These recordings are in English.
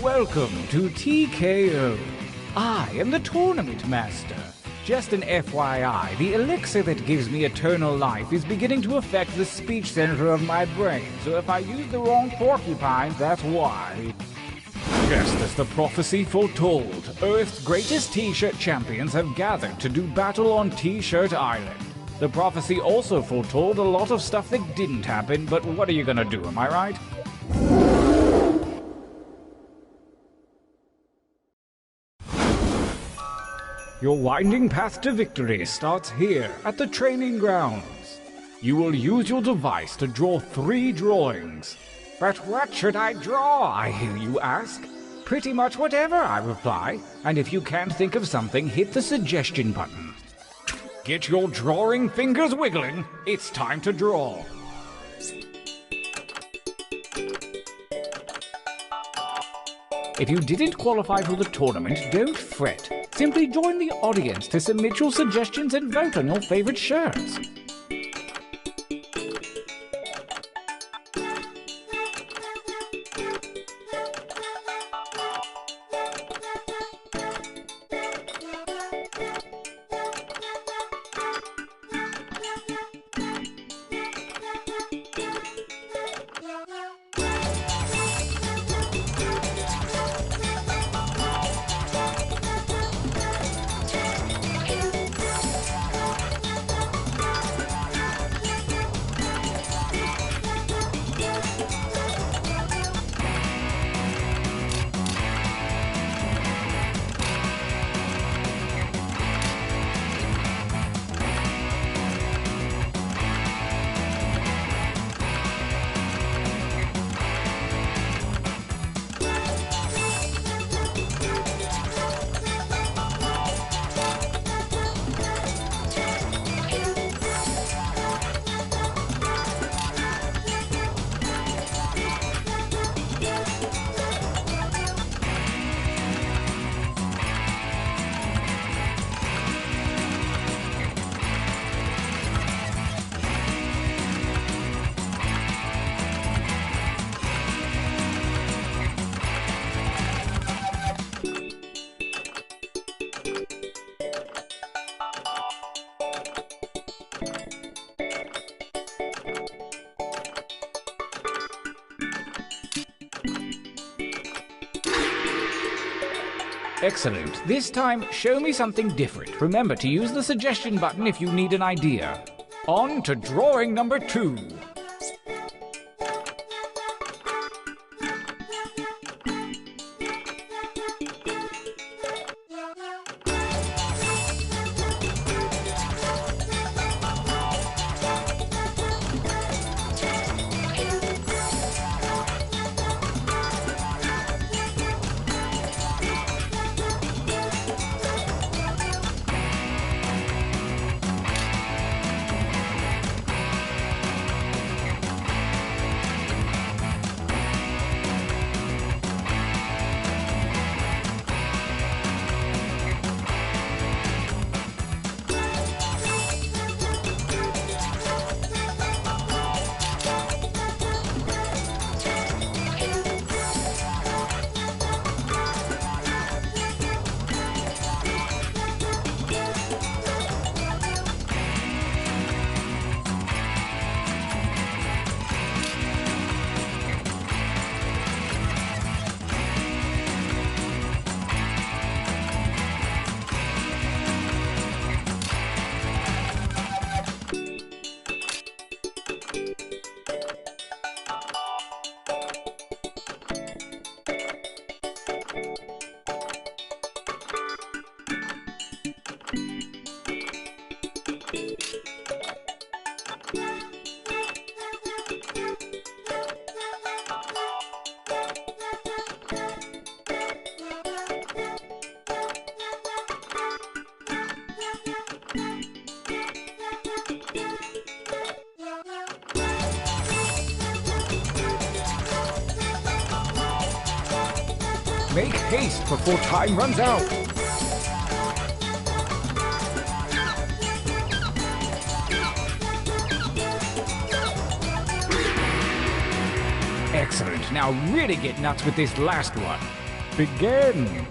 Welcome to TKO. I am the Tournament Master. Just an FYI, the elixir that gives me eternal life is beginning to affect the speech center of my brain, so if I use the wrong porcupine, that's why. Just as the prophecy foretold, Earth's greatest T-shirt champions have gathered to do battle on T-shirt Island. The prophecy also foretold a lot of stuff that didn't happen, but what are you gonna do, am I right? Your winding path to victory starts here, at the training grounds. You will use your device to draw 3 drawings. But what should I draw, I hear you ask? Pretty much whatever, I reply, and if you can't think of something, hit the suggestion button. Get your drawing fingers wiggling, it's time to draw. If you didn't qualify for the tournament, don't fret. Simply join the audience to submit your suggestions and vote on your favorite shirts. Excellent. This time, show me something different. Remember to use the suggestion button if you need an idea. On to drawing number 2. Make haste before time runs out. Excellent. Now really get nuts with this last one. Begin.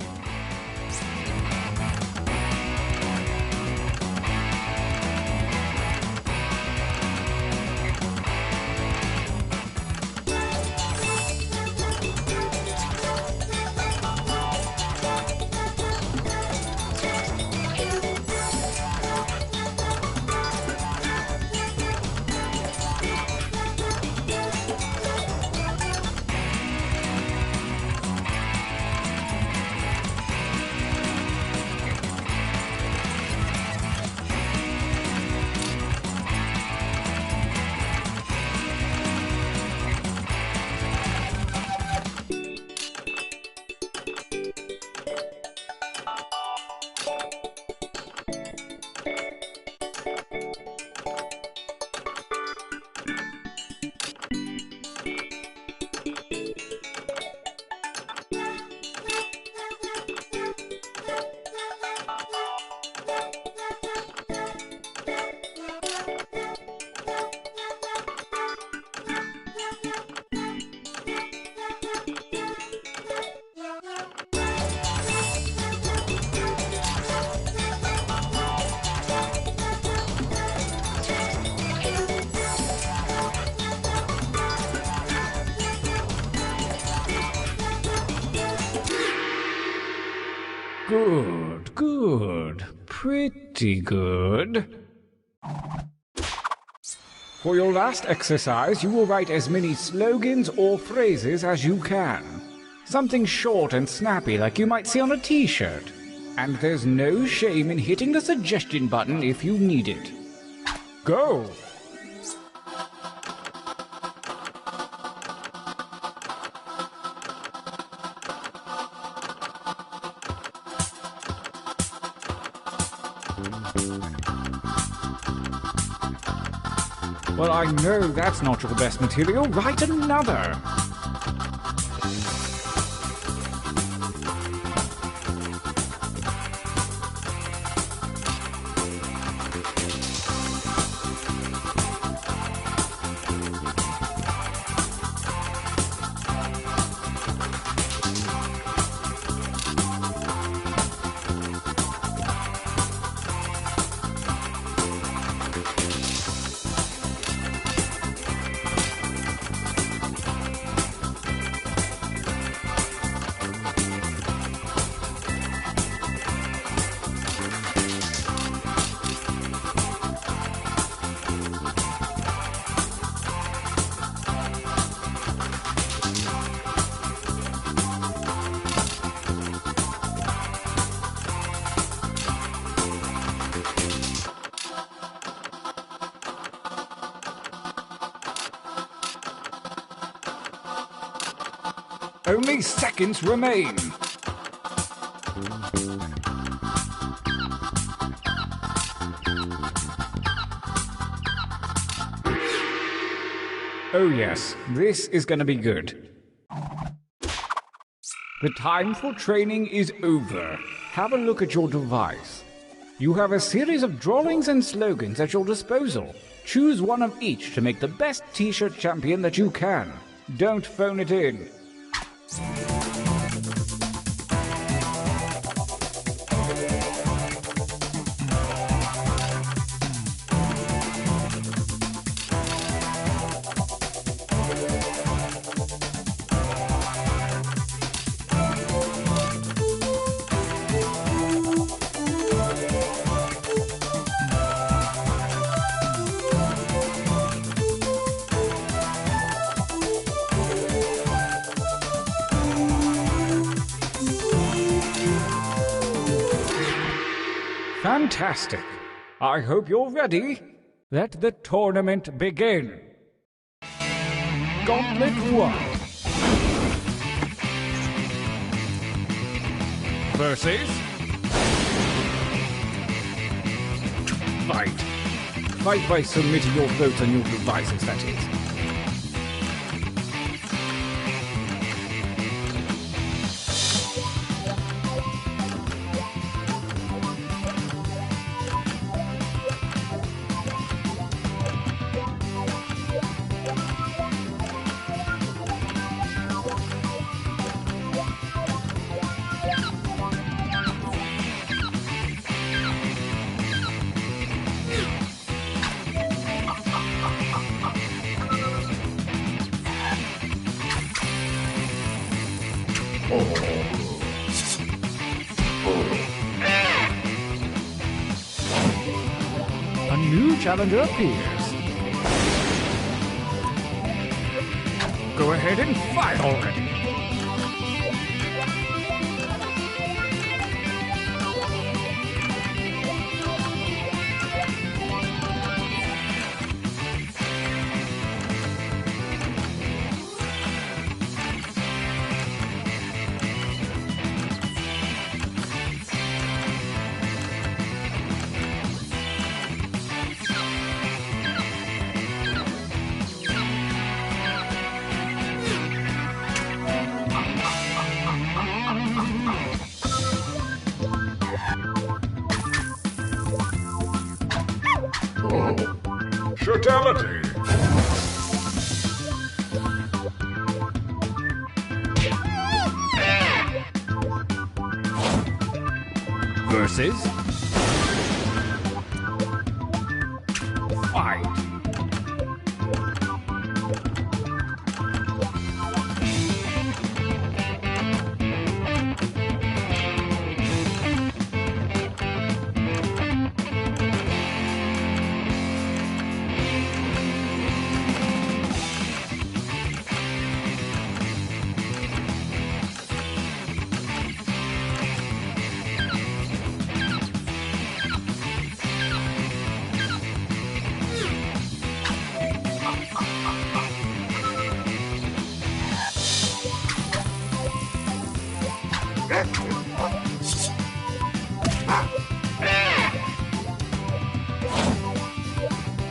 Good, good. Pretty good. For your last exercise, you will write as many slogans or phrases as you can. Something short and snappy like you might see on a t-shirt. And there's no shame in hitting the suggestion button if you need it. Go! Well, I know that's not your best material. Write another. Only seconds remain. Oh yes, this is gonna be good. The time for training is over. Have a look at your device. You have a series of drawings and slogans at your disposal. Choose one of each to make the best t-shirt champion that you can. Don't phone it in. Fantastic. I hope you're ready. Let the tournament begin. Gauntlet 1 versus Fight. Fight by submitting your votes on your devices, that is. A new challenger appears. Go ahead and fight already. Fatality! Versus... fight!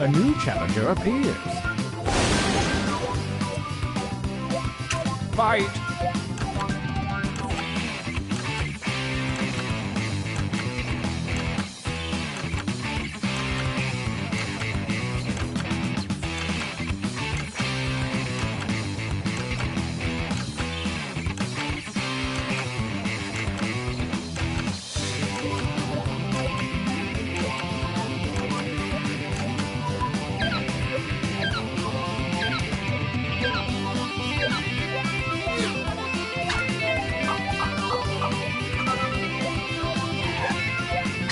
A new challenger appears. Fight!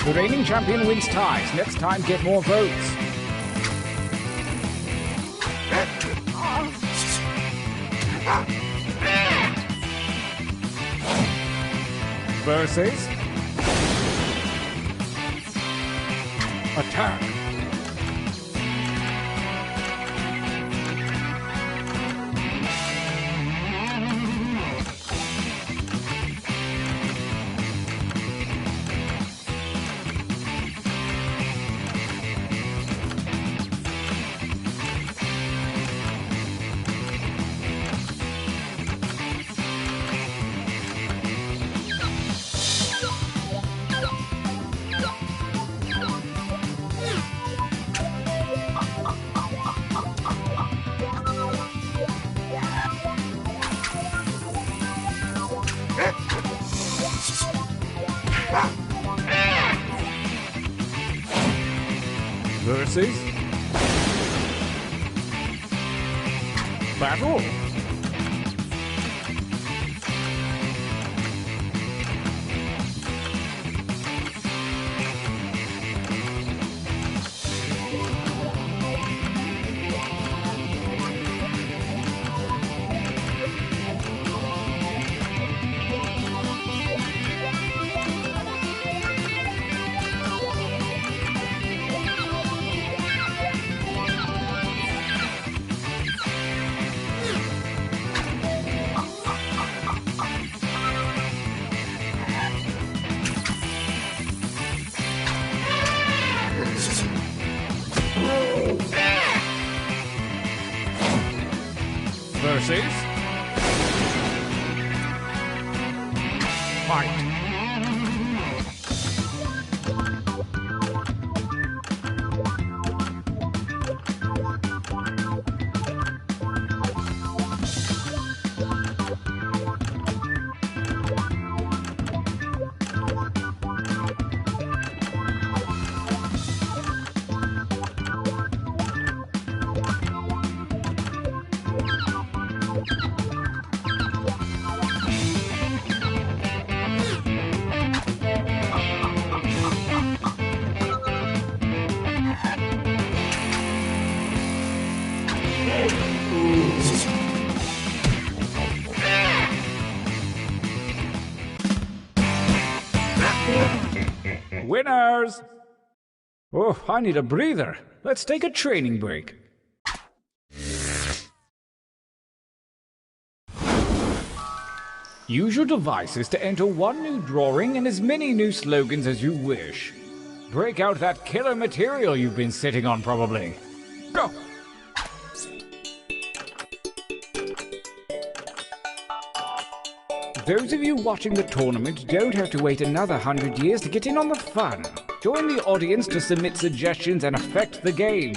The reigning champion wins ties. Next time, get more votes. Versus... attack. Versus... battle. Versus... fight. winners! Oh, I need a breather. Let's take a training break. Use your devices to enter one new drawing and as many new slogans as you wish. Break out that killer material you've been sitting on, probably. Go! Those of you watching the tournament don't have to wait another 100 years to get in on the fun. Join the audience to submit suggestions and affect the game.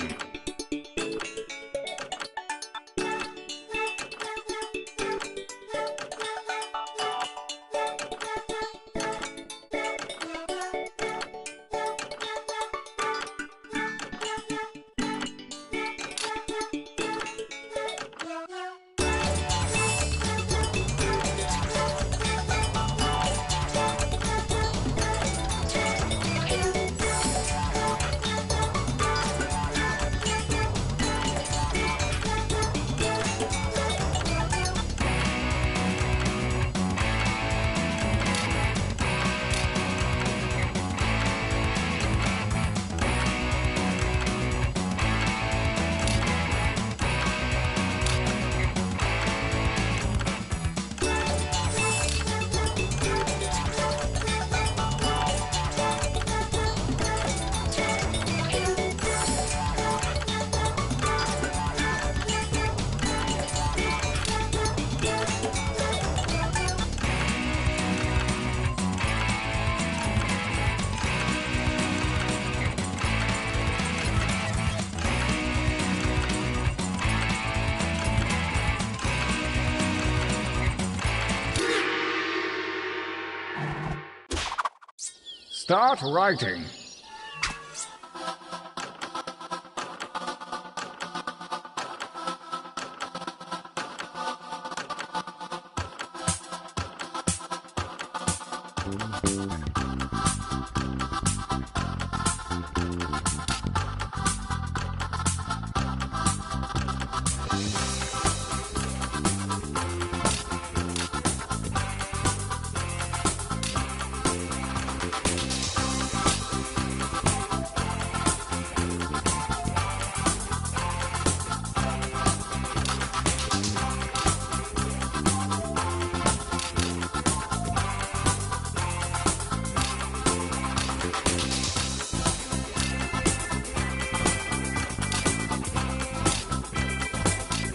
Start writing.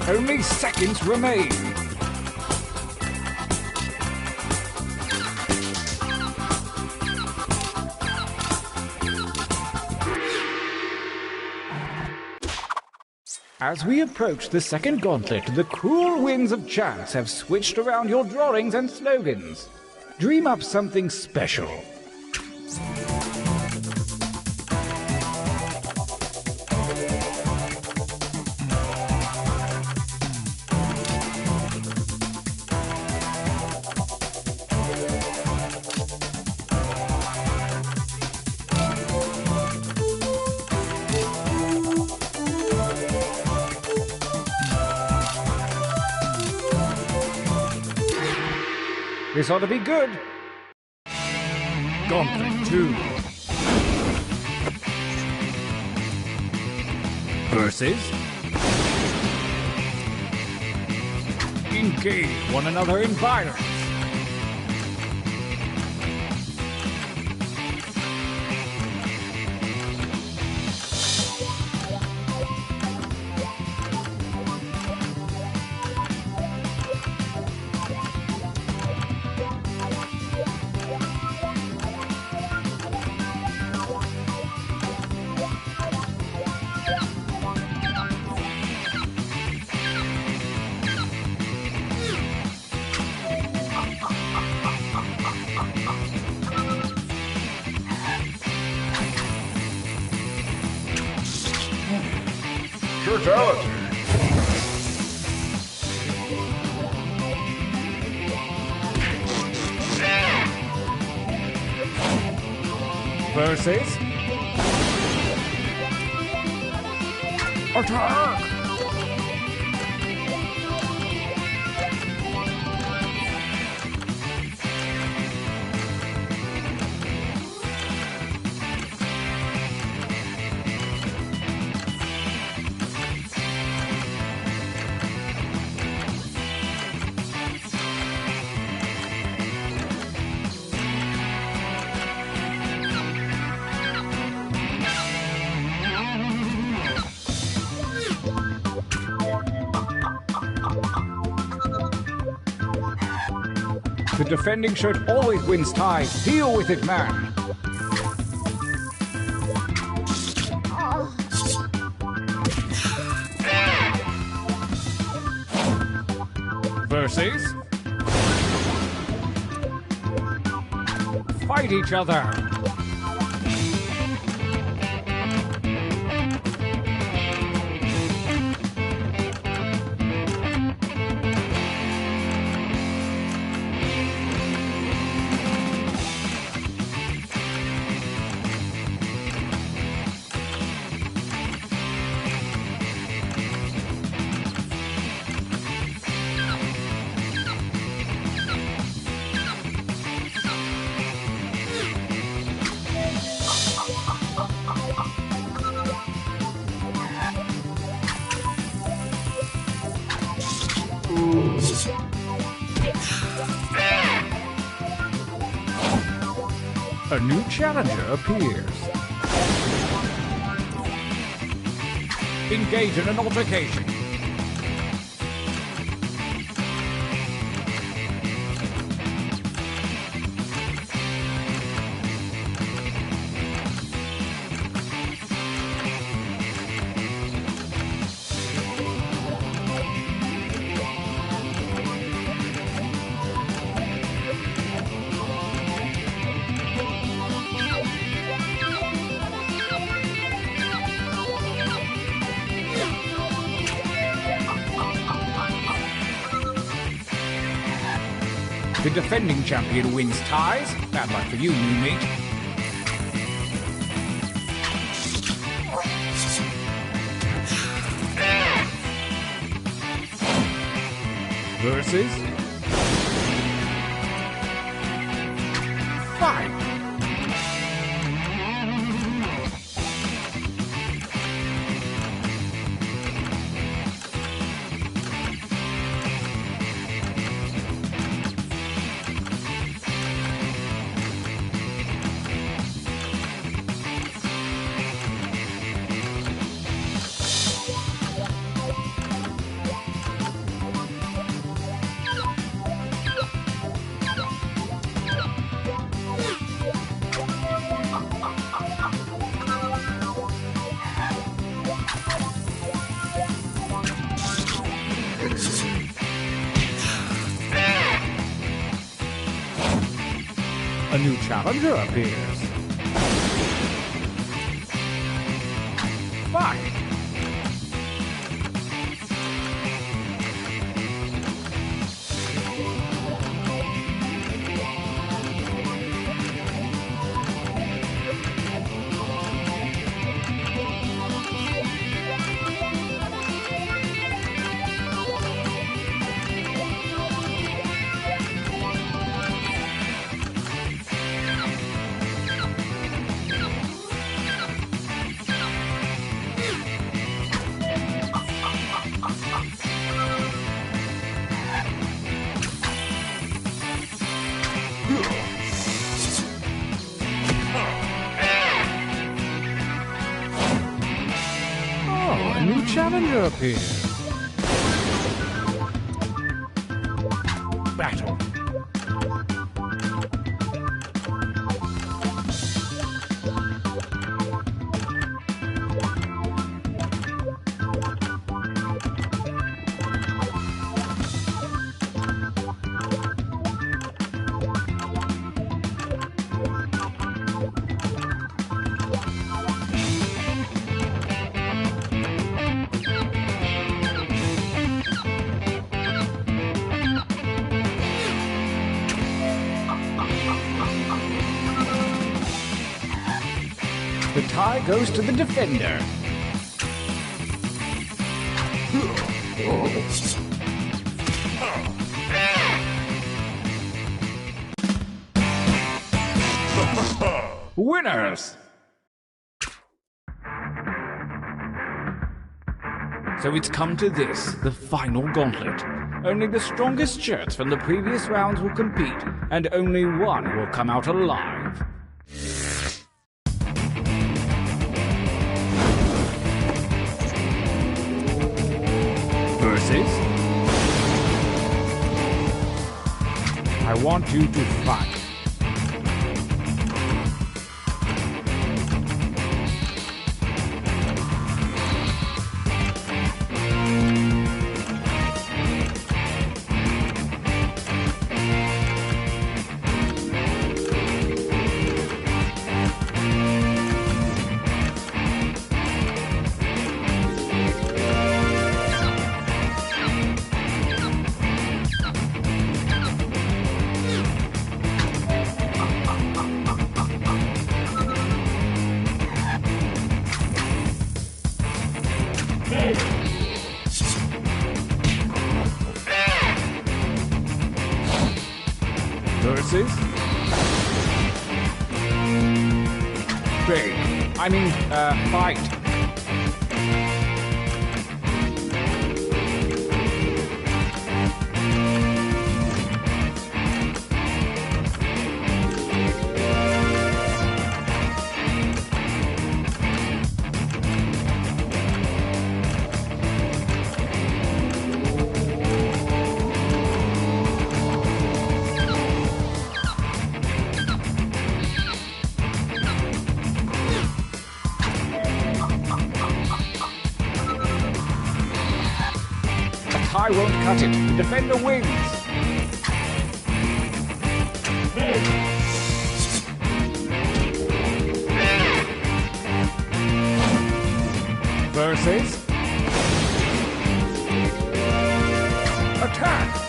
Only seconds remain. As we approach the second gauntlet, the cruel winds of chance have switched around your drawings and slogans. Dream up something special. This ought to be good. Gauntlet 2. Versus. Engage one another in violence. Brutality. Versus. Attack! The defending shirt always wins ties. Deal with it, man. Versus. Fight each other. A new challenger appears. Engage in an altercation. The defending champion wins ties. Bad luck for you, new mate. Versus. Fight. A new challenger appears. Fight! A new challenger appears. Battle. The tie goes to the defender. Winners! So it's come to this, the final gauntlet. Only the strongest shirts from the previous rounds will compete, and only one will come out alive. Versus I want you to fight. Versus fight. I won't cut it. The defender wins. Versus attack.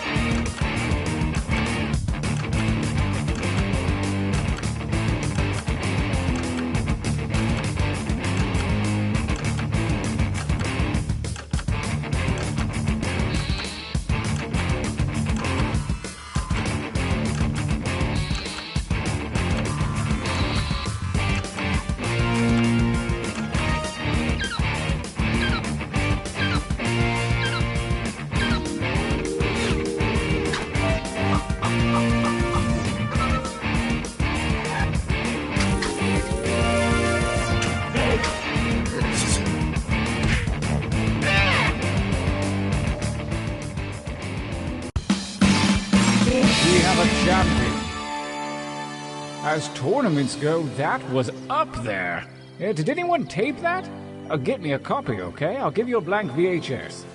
We have a champion. As tournaments go, that was up there. Did anyone tape that? Get me a copy, okay? I'll give you a blank VHS.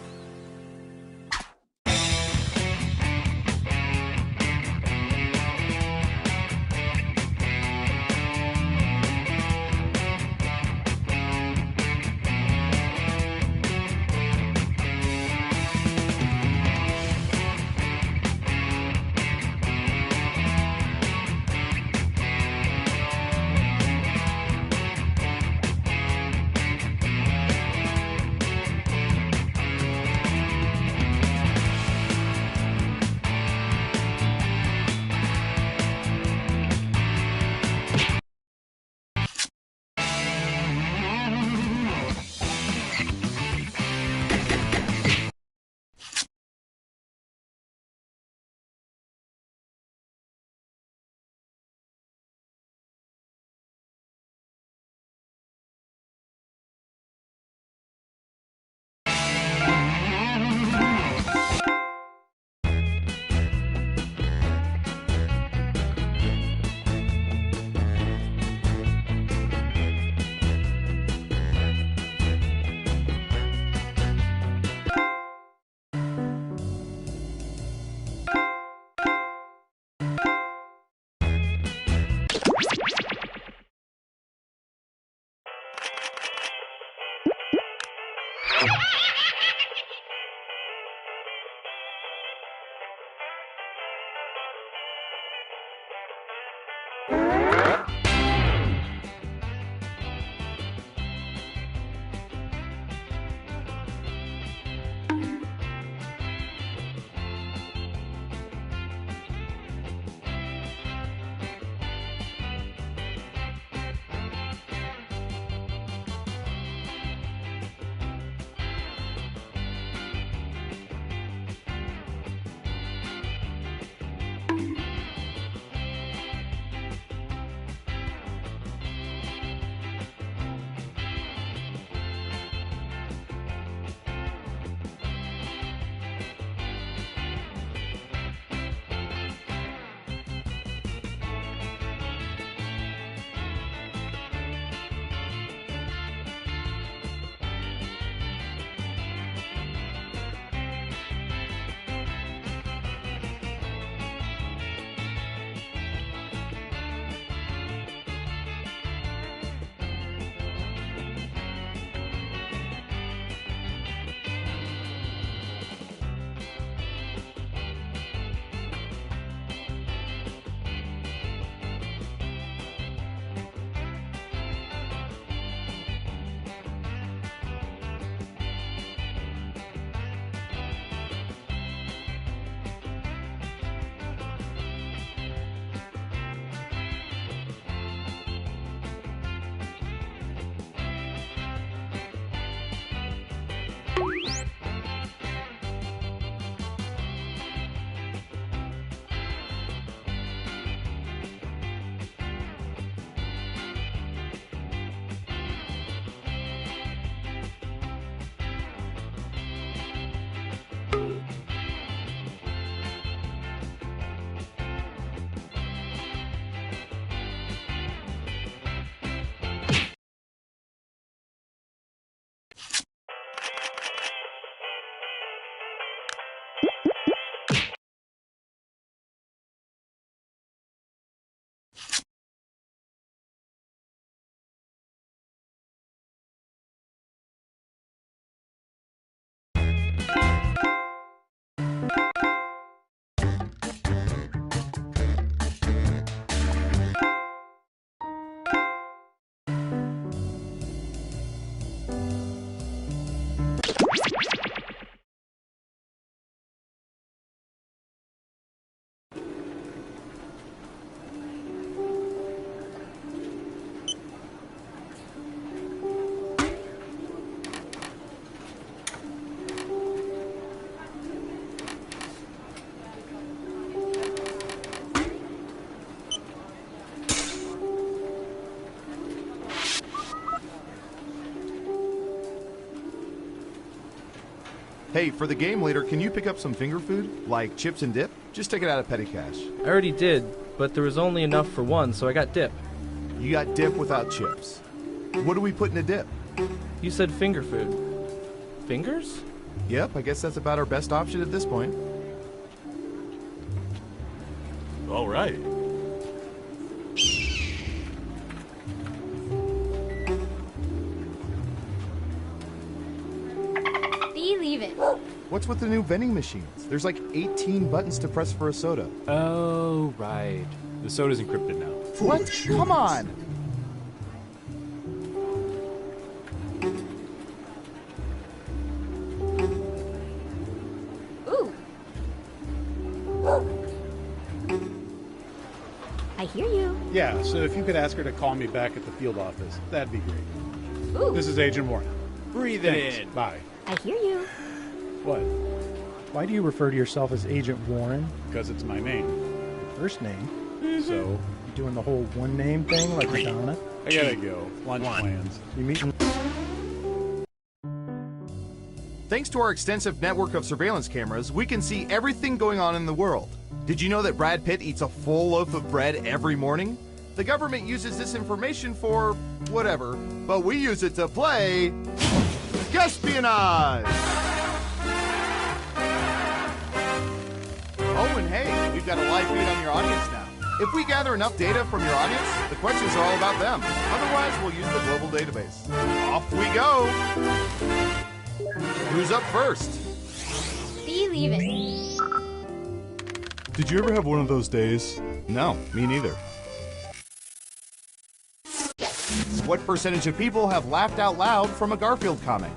Hey, for the game later, can you pick up some finger food, like chips and dip? Just take it out of petty cash. I already did, but there was only enough for one, so I got dip. You got dip without chips. What do we put in a dip? You said finger food. Fingers? Yep, I guess that's about our best option at this point. All right. Believe it. What's with the new vending machines? There's like 18 buttons to press for a soda. Oh, right. The soda's encrypted now. What? Come on! Ooh. I hear you. Yeah, so if you could ask her to call me back at the field office, that'd be great. Ooh. This is Agent Warren. Breathe Thanks. it in. Bye. I hear you. What? Why do you refer to yourself as Agent Warren? Because it's my name. Your first name? So, You doing the whole one name thing like Madonna? I gotta go. Lunch plans. You meeting? Thanks to our extensive network of surveillance cameras, we can see everything going on in the world. Did you know that Brad Pitt eats a full loaf of bread every morning? The government uses this information for whatever, but we use it to play Espionage! Oh, and hey, we've got a live feed on your audience now. If we gather enough data from your audience, the questions are all about them. Otherwise, we'll use the global database. Off we go! Who's up first? Believe it. Did you ever have one of those days? No, me neither. What percentage of people have laughed out loud from a Garfield comic?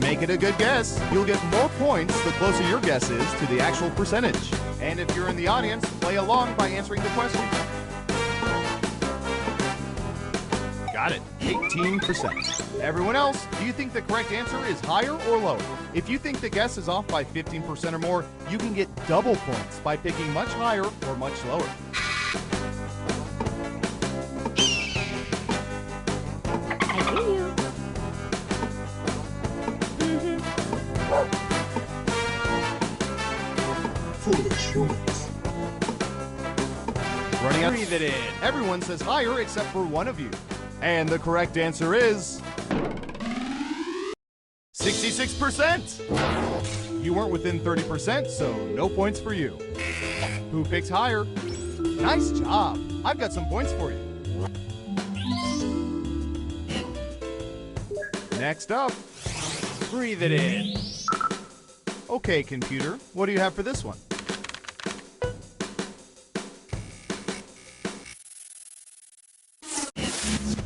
Make it a good guess. You'll get more points the closer your guess is to the actual percentage. And if you're in the audience, play along by answering the question. Got it. 18%. Everyone else, do you think the correct answer is higher or lower? If you think the guess is off by 15% or more, you can get double points by picking much higher or much lower. I hear you. Foolish humans. Running out. Breathe it in. Everyone says higher except for one of you. And the correct answer is 66%. You weren't within 30%, so no points for you. Who picked higher? Nice job. I've got some points for you. Next up. Breathe it in. Okay, computer, what do you have for this one?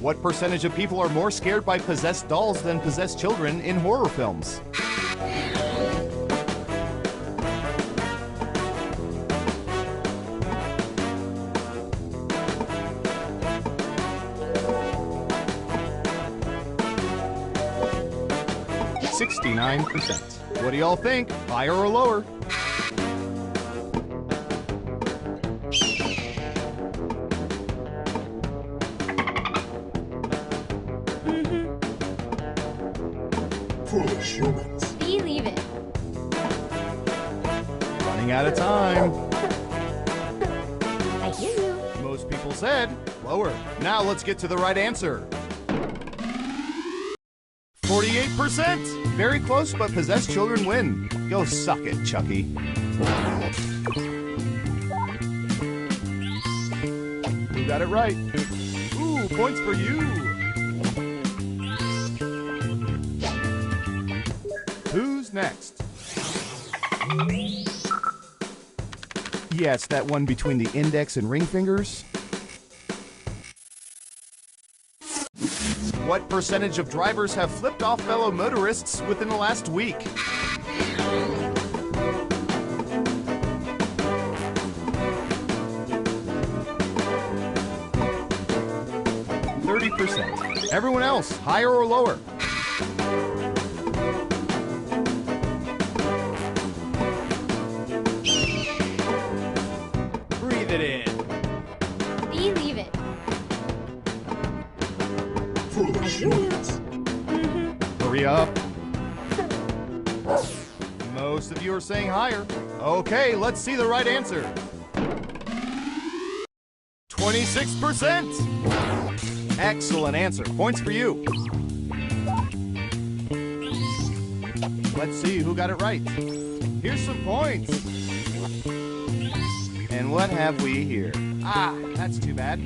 What percentage of people are more scared by possessed dolls than possessed children in horror films? %. What do y'all think? Higher or lower? Foolish humans. Believe it. Running out of time. I hear you. Most people said lower. Now let's get to the right answer. 48%. Very close, but possessed children win. Go suck it, Chucky. You got it right. Ooh, points for you. Who's next? Yeah, it's that one between the index and ring fingers. What percentage of drivers have flipped off fellow motorists within the last week? %. Everyone else, higher or lower? Breathe it in. Believe it. Foolish humans. Hurry up. Most of you are saying higher. Okay, let's see the right answer. 26%. Excellent answer. Points for you. Let's see who got it right. Here's some points. And what have we here? Ah, that's too bad.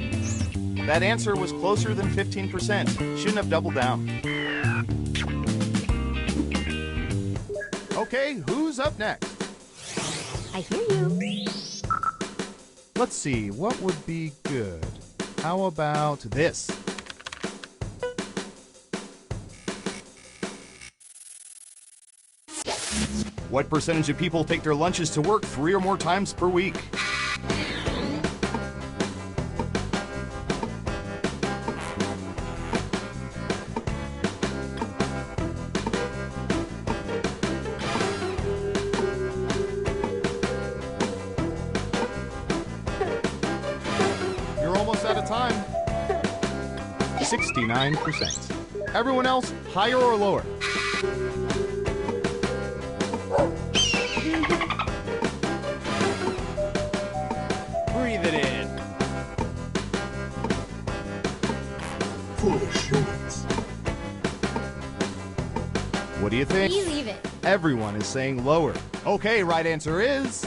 That answer was closer than 15%. Shouldn't have doubled down. Okay, who's up next? I hear you. Let's see, what would be good? How about this? What percentage of people take their lunches to work 3 or more times per week? You're almost out of time. 69%. Everyone else, higher or lower? Breathe it in. Foolish humans. What do you think? Believe it. Everyone is saying lower. Okay, right answer is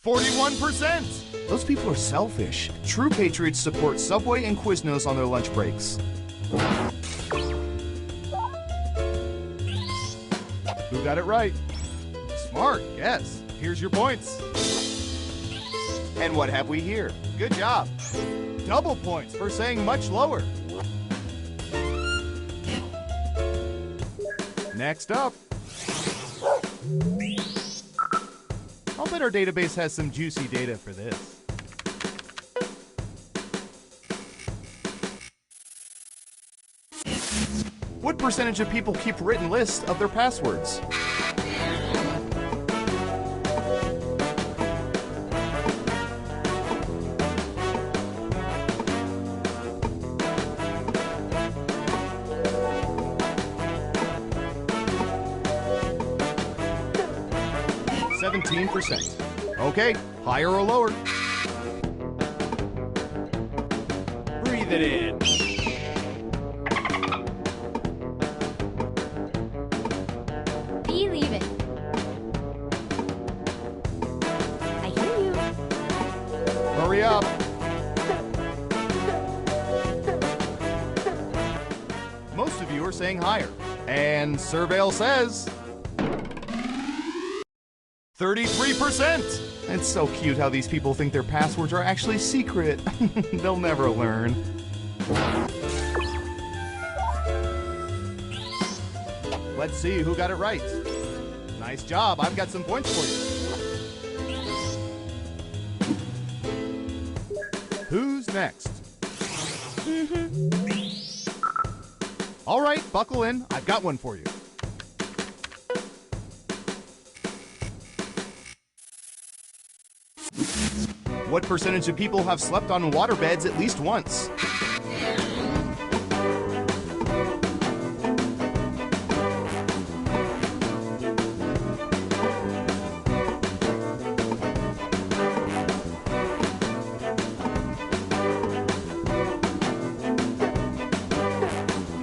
41%. Those people are selfish. True patriots support Subway and Quiznos on their lunch breaks. Who got it right? Smart, yes. Here's your points. And what have we here? Good job. Double points for saying much lower. Next up. I'll bet our database has some juicy data for this. What percentage of people keep written lists of their passwords? %. Okay, higher or lower? Breathe it in. Believe it. I hear you. Hurry up. Most of you are saying higher. And Surveil says 33%. It's so cute how these people think their passwords are actually secret. They'll never learn. Let's see who got it right. Nice job. I've got some points for you. Who's next? All right, buckle in. I've got one for you. What percentage of people have slept on waterbeds at least once?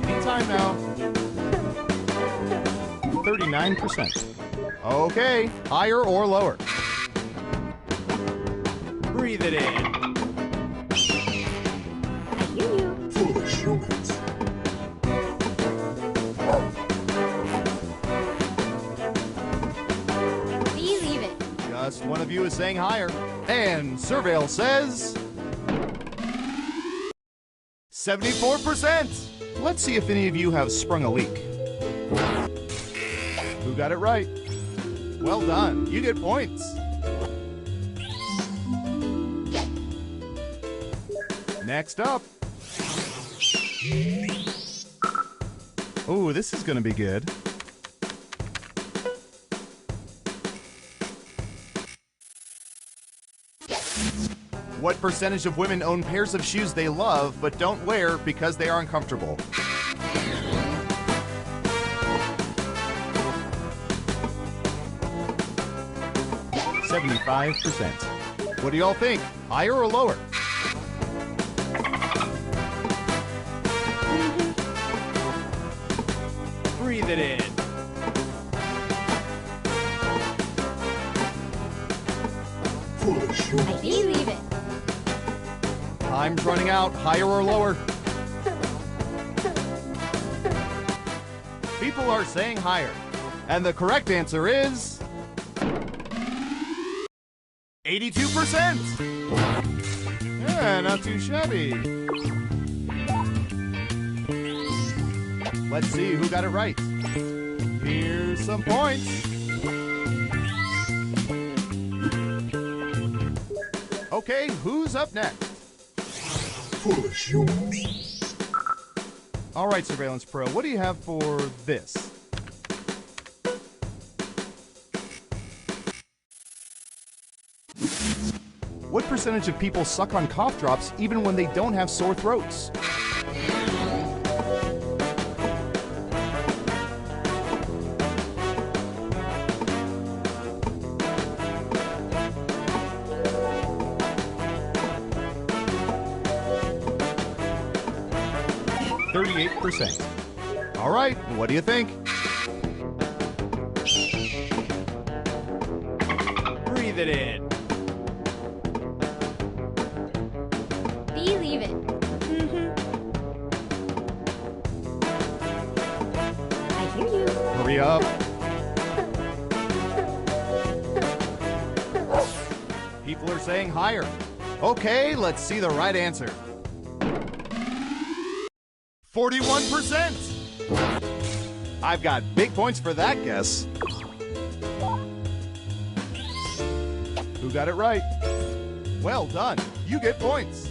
Anytime now. 39%. Okay, higher or lower? Breathe it in. I hear you. Foolish humans. Believe it. Just one of you is saying higher. And Surveil says 74%. Let's see if any of you have sprung a leak. Who got it right? Well done. You get points. Next up. Oh, this is going to be good. What percentage of women own pairs of shoes they love but don't wear because they are uncomfortable? 75%. What do y'all think? Higher or lower? Breathe it in. Foolish I humans. believe it. Time's running out. Higher or lower? People are saying higher. And the correct answer is 82%. Yeah, not too shabby. Let's see who got it right. Here's some points. Okay, who's up next? Foolish humans. All right, Surveillance Pro, what do you have for this? What percentage of people suck on cough drops even when they don't have sore throats? %. All right, what do you think? Breathe it in. Believe it. I hear you. Hurry up. People are saying higher. Okay, let's see the right answer. 41%. I've got big points for that guess. Who got it right? Well done. You get points.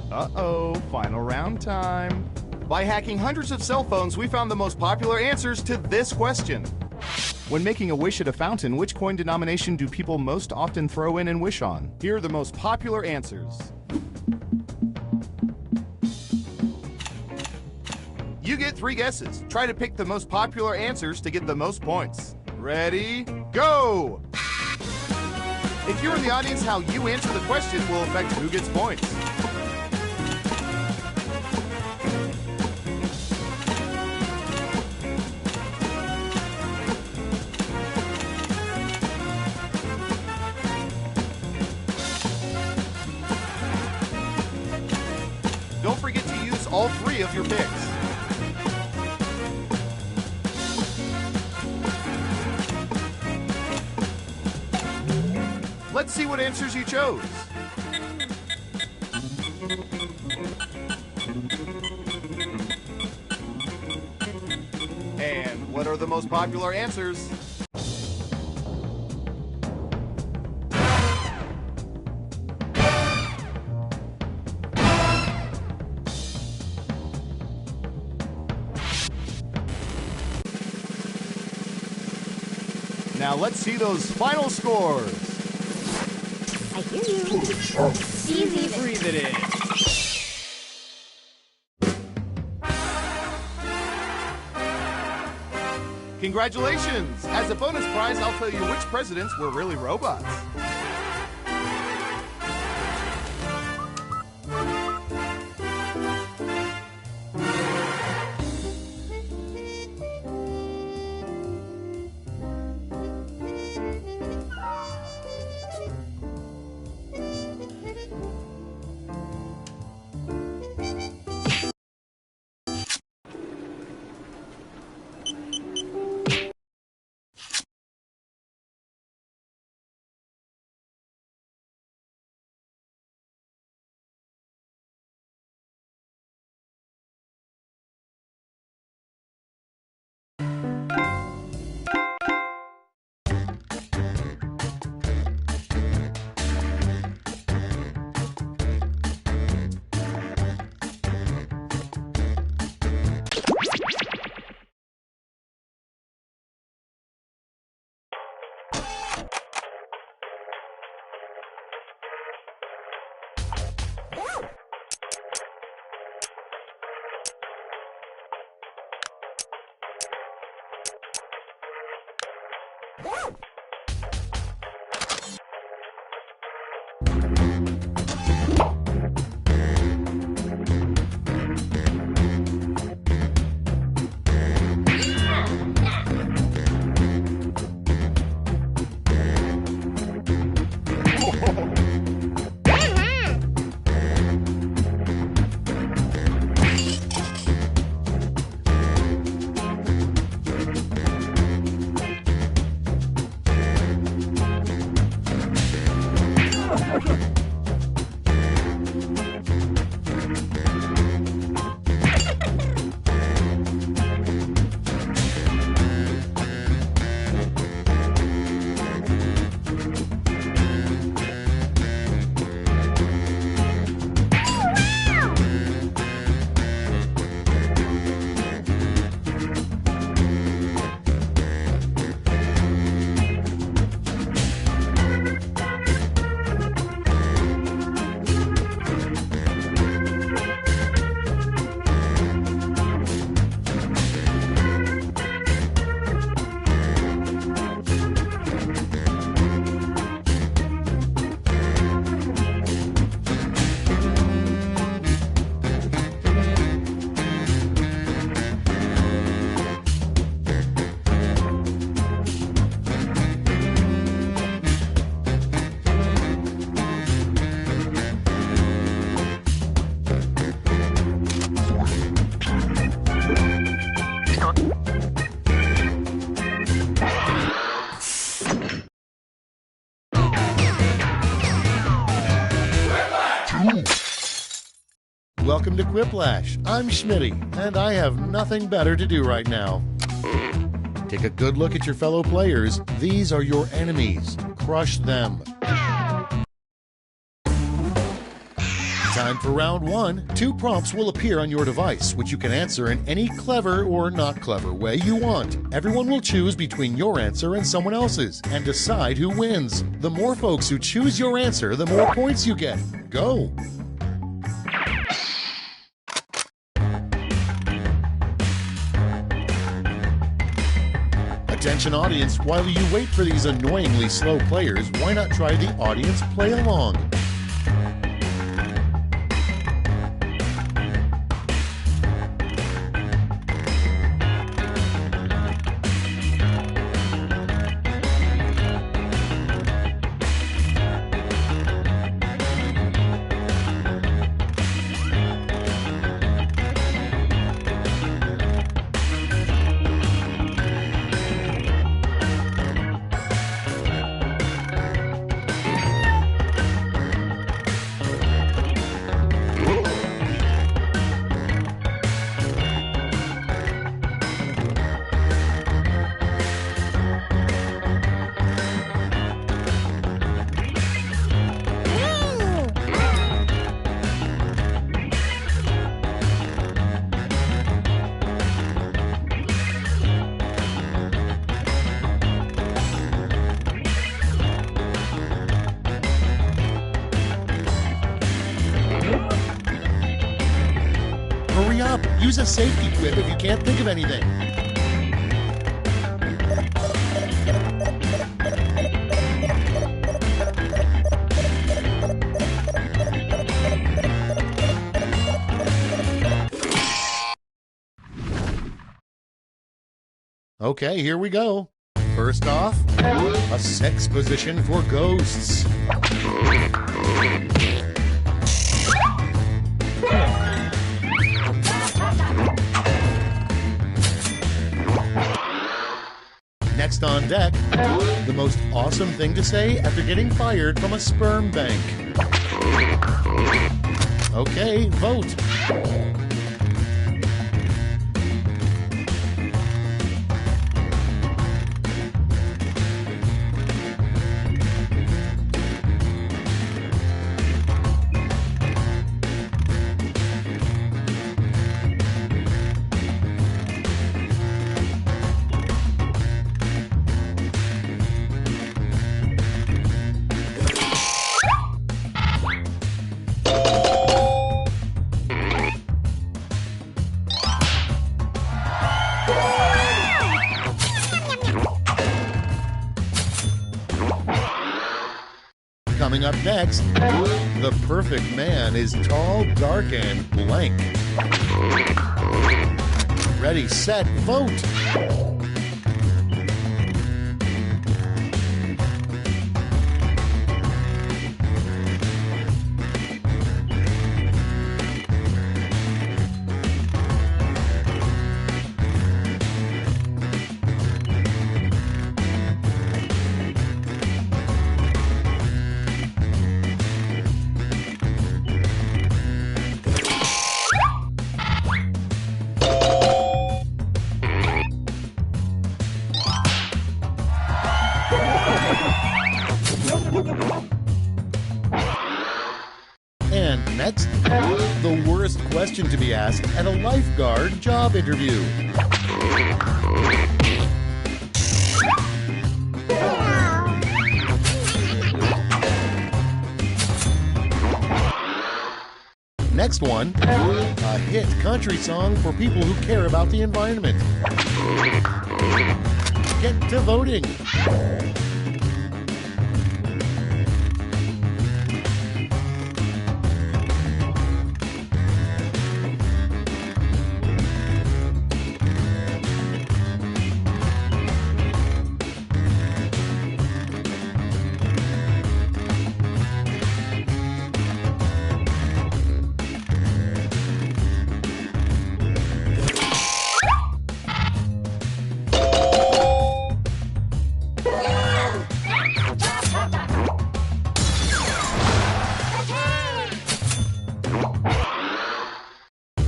Uh-oh, final round time. By hacking hundreds of cell phones, we found the most popular answers to this question. When making a wish at a fountain, which coin denomination do people most often throw in and wish on? Here are the most popular answers. You get 3 guesses. Try to pick the most popular answers to get the most points. Ready? Go! If you're in the audience, how you answer the question will affect who gets points. Don't forget to use all 3 of your picks. Let's see what answers you chose. And what are the most popular answers? Now let's see those final scores. I hear you. Foolish humans. Believe it. Breathe it in. Congratulations! As a bonus prize, I'll tell you which presidents were really robots. Welcome to Quiplash. I'm Schmitty, and I have nothing better to do right now. Take a good look at your fellow players. These are your enemies. Crush them. Time for round one. 2 prompts will appear on your device, which you can answer in any clever or not clever way you want. Everyone will choose between your answer and someone else's, and decide who wins. The more folks who choose your answer, the more points you get. Go! Attention audience, while you wait for these annoyingly slow players, why not try the audience play along? Hurry up! Use a safety quip if you can't think of anything. Okay, here we go. First off, a sex position for ghosts. Next on deck, the most awesome thing to say after getting fired from a sperm bank. Okay, vote. Coming up next, the perfect man is tall, dark, and blank. Ready, set, vote! And next, the worst question to be asked at a lifeguard job interview. Next one, a hit country song for people who care about the environment. Get to voting.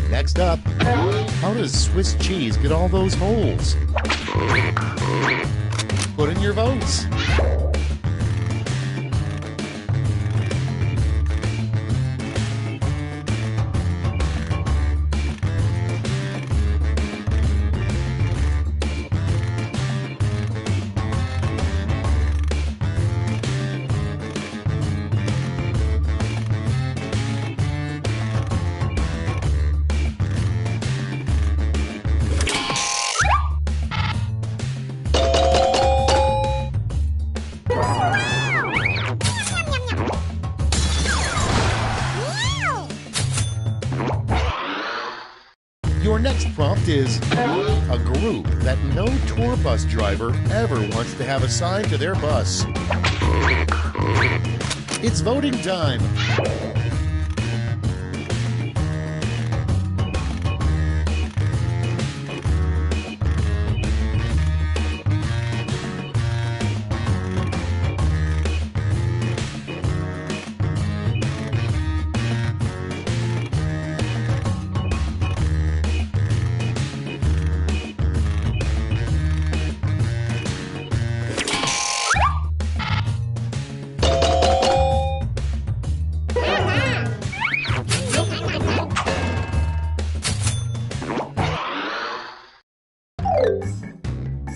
Next up, how does Swiss cheese get all those holes? Put in your votes. Your next prompt is a group that no tour bus driver ever wants to have assigned to their bus. It's voting time.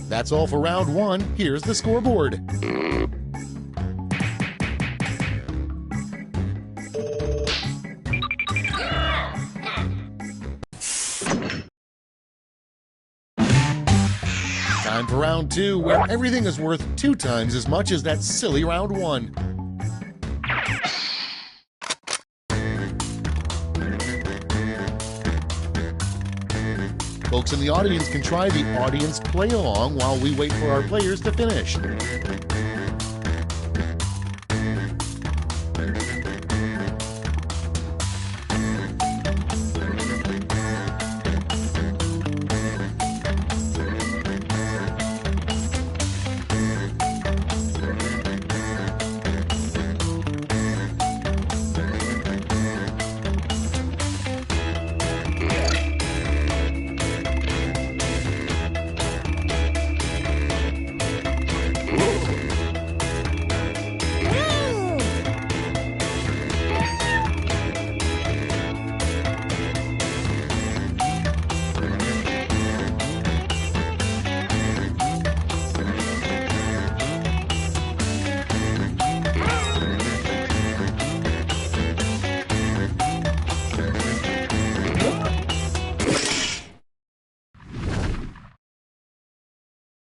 That's all for round one. Here's the scoreboard. Time for round two, where everything is worth 2 times as much as that silly round one. Folks in the audience can try the audience play along while we wait for our players to finish.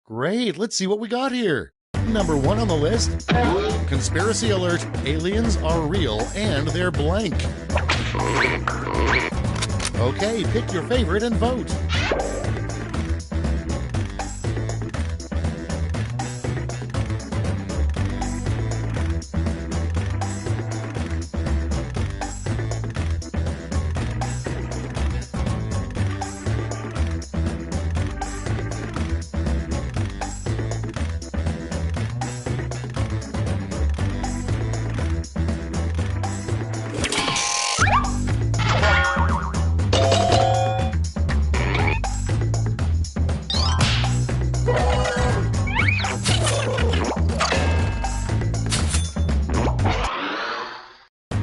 Great, let's see what we got here. Number 1 on the list, conspiracy alert, aliens are real and they're blank. Okay, pick your favorite and vote.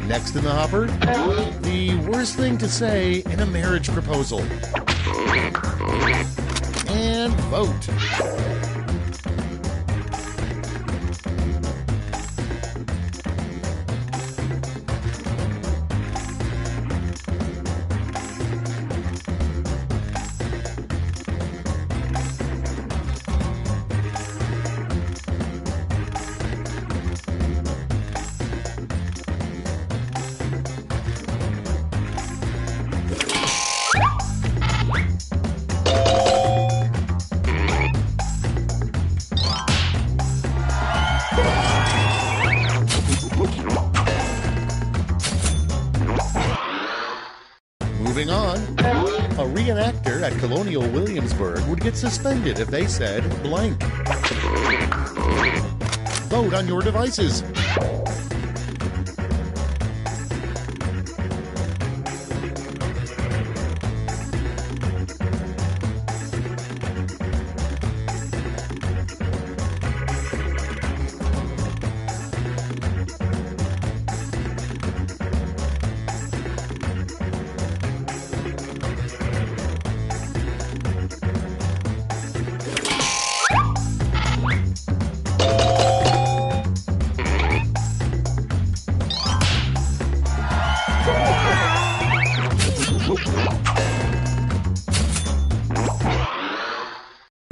Next in the hopper, the worst thing to say in a marriage proposal. And vote. Moving on, a reenactor at Colonial Williamsburg would get suspended if they said blank. Vote on your devices.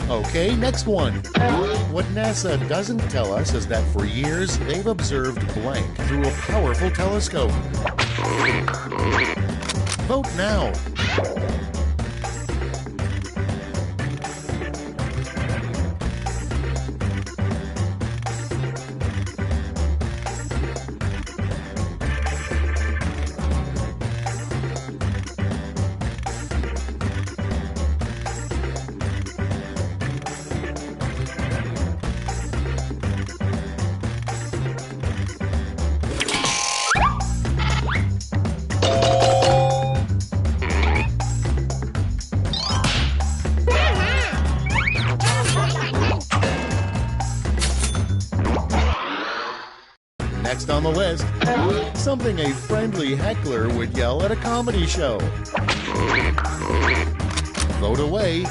Okay, next one. What NASA doesn't tell us is that for years they've observed blank through a powerful telescope. Vote now. Next on the list, something a friendly heckler would yell at a comedy show. Vote away.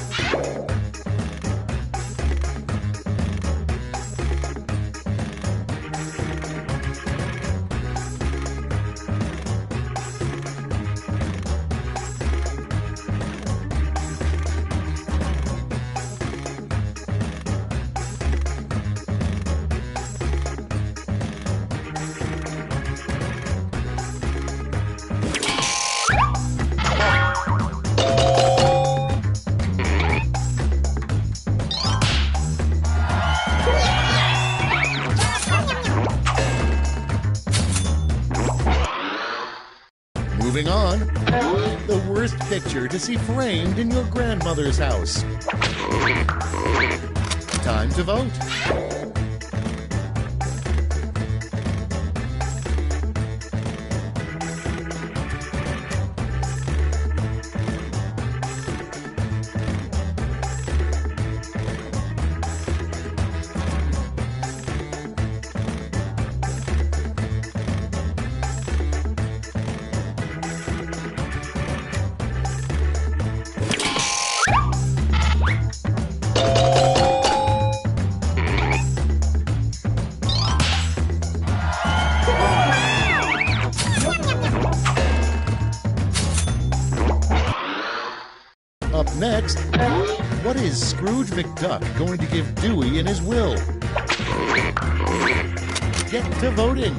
Moving on, the worst picture to see framed in your grandmother's house. Time to vote. Up next, what is Scrooge McDuck going to give Dewey in his will? Get to voting.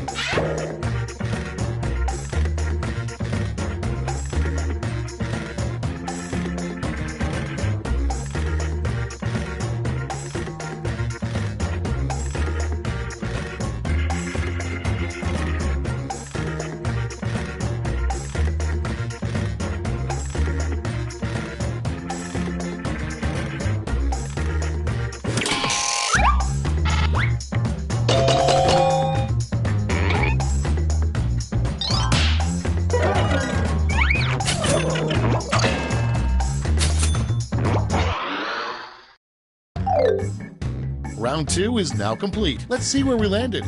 Round 2 is now complete. Let's see where we landed.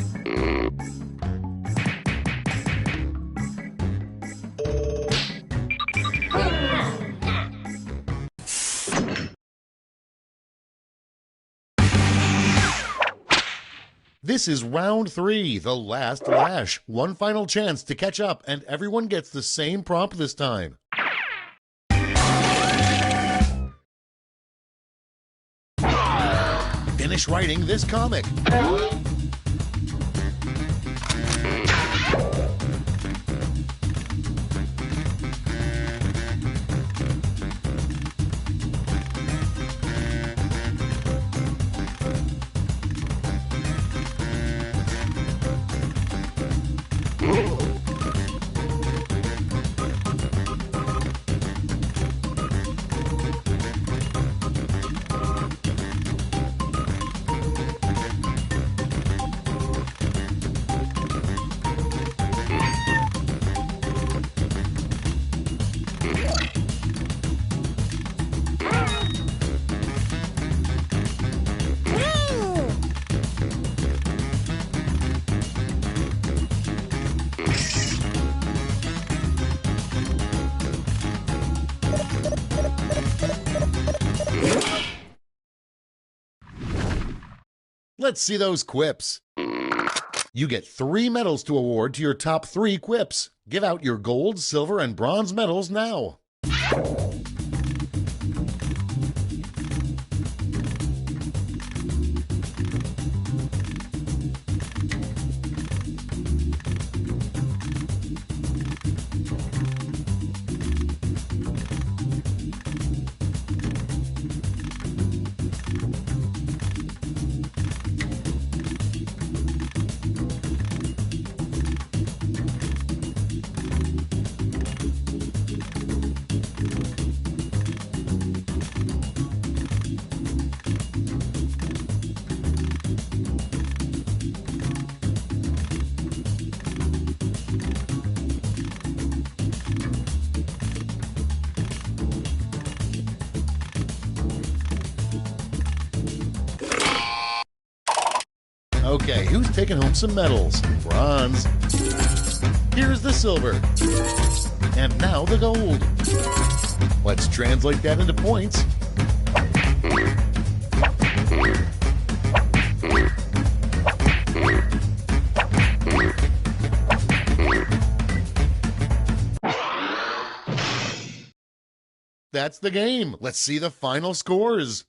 This is round 3, the last lash. One final chance to catch up, and everyone gets the same prompt this time. Finish writing this comic. Let's see those quips. You get 3 medals to award to your top 3 quips. Give out your gold, silver, and bronze medals now. Okay, who's taking home some medals? Bronze. Here's the silver. And now the gold. Let's translate that into points. That's the game. Let's see the final scores.